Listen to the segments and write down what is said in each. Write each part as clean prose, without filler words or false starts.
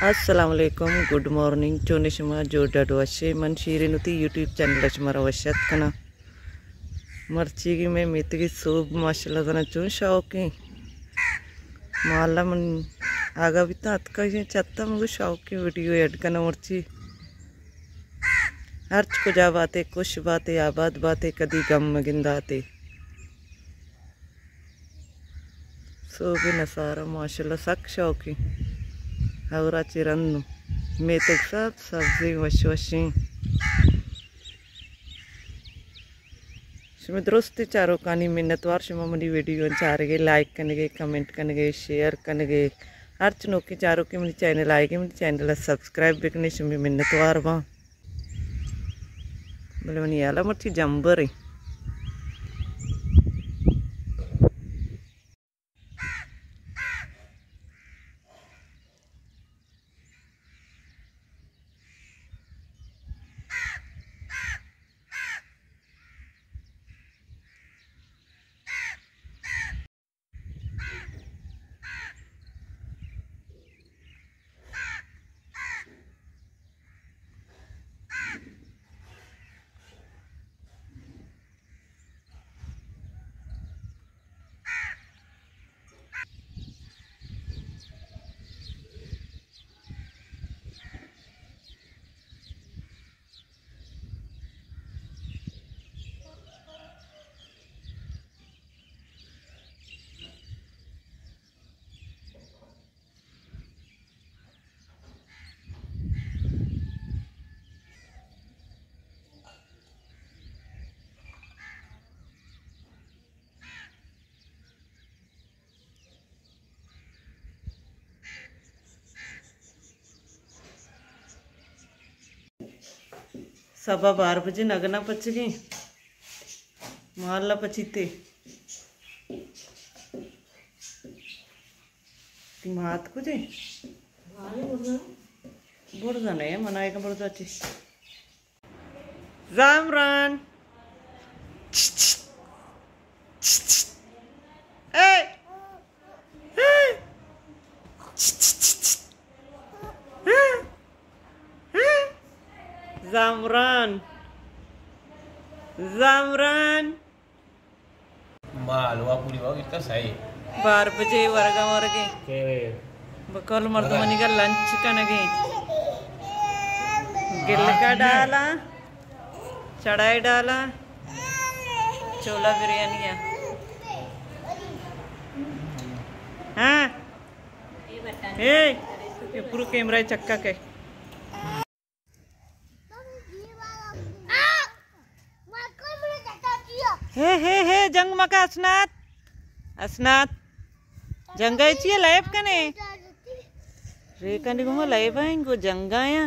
अस्सलामुअलैकुम good morning चोनिशमा जोडाडो अशे मन शीरेनुती यूट्यूब चैनल अशमारा वशत कना मर्ची की मैं मितगी सूब माशाल्लाह तना चुन शौकी माला मन आगा भी ता अतका ये चत्ता मुझे शौकी वीडियो एड करना मर्ची हर्च को जा बातें कुछ बातें आबाद बातें कदी गम मगिंदाते सूबी नसारा माशाल्लाह सक शौकी और चिरन्नु मेतक सब सब्जी वश वशी शुमे दुरुस्त चारों कानी मिन्नतवार शुमा मनी वीडियो चारे लाइक करने कमेंट करने शेयर करने हर चुनौकी चारों के मेरी चैनल आएगी मेरी चैनल सब्सक्राइब भी करने शुमे मिन्नतवार वहाँ बोले मनी आला मर्ची जंबर है सवा 12 बजे नगना पच गई माला पचीते मात को जे बुर्जा नहीं मनाए का बुर्जा ची जामरान जामरान जामरान मालवा पूरी बाग इतना सही 12 बजे वर्गा वर्गे बकल मर्दमनी का लंच कनगे गिल का डाला चढ़ाई डाला छोला बिरयानी हाँ ये पूरा कैमरा चक्का के हे जंग मका असनात असनात जंगायची लाइफ कने रे कने को लाइफ है इनको जंगाया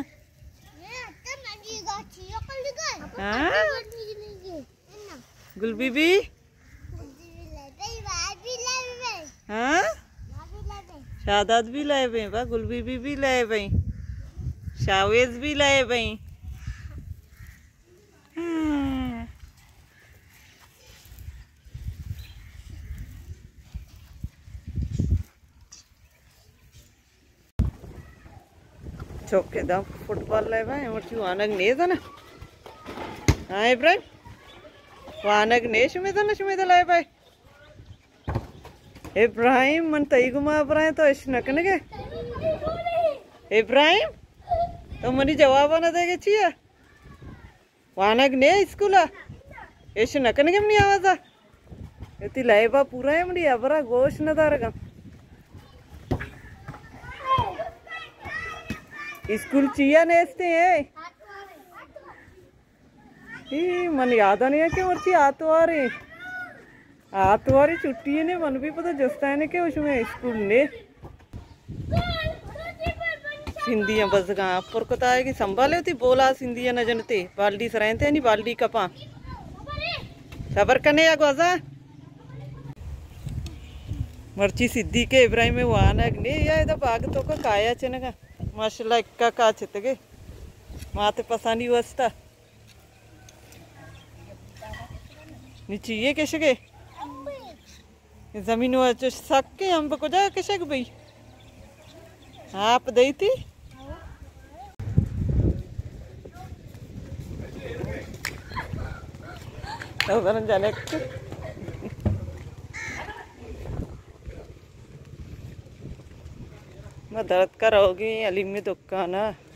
हां गुल बीबी हां शादात भी लाए भाई बा गुल बीबी भी लाए भाई शावेज भी लाए भाई चौके दाम फुटबॉल लाए भाई मर्ची वानग ने था ना हाँ इब्राहिम वानग ने शुमे लाए भाई इब्राहिम मन तई घुमा इब्राहिम तो इस नकने के इब्राहिम तो मनी जवाब ना देगे छिया वानग ने स्कूला इस नकने के मनी आवाज़ इतनी लाए बा पूरा है मनी अबरा गोश न दारगा स्कूल चिया नेस्ते हैं मन याद नहीं है कि मर्ची आतवारी छुट्टी है ने मन भी पता जस्ता है कि उसमें स्कूल ने सिंधियाँ बस गाँव पर को आएगी संभाले होती बोला सिंधियाँ न जनते बाल्टी सरायते नहीं बाल्टी कपा सबर करने या गोजा मर्ची सिद्धि के इब्राहिम में वाहन ने या इधर बाग तो का काया चनेगा माशाल्लाह इक्का का चितगे माते पसानी वस्ता नीचे ये कैसे गए जमीन वो सक के हम को जा कैसे भाई आप दी थी उधर जाने मैं दर्द कर होगी अली में दुकान है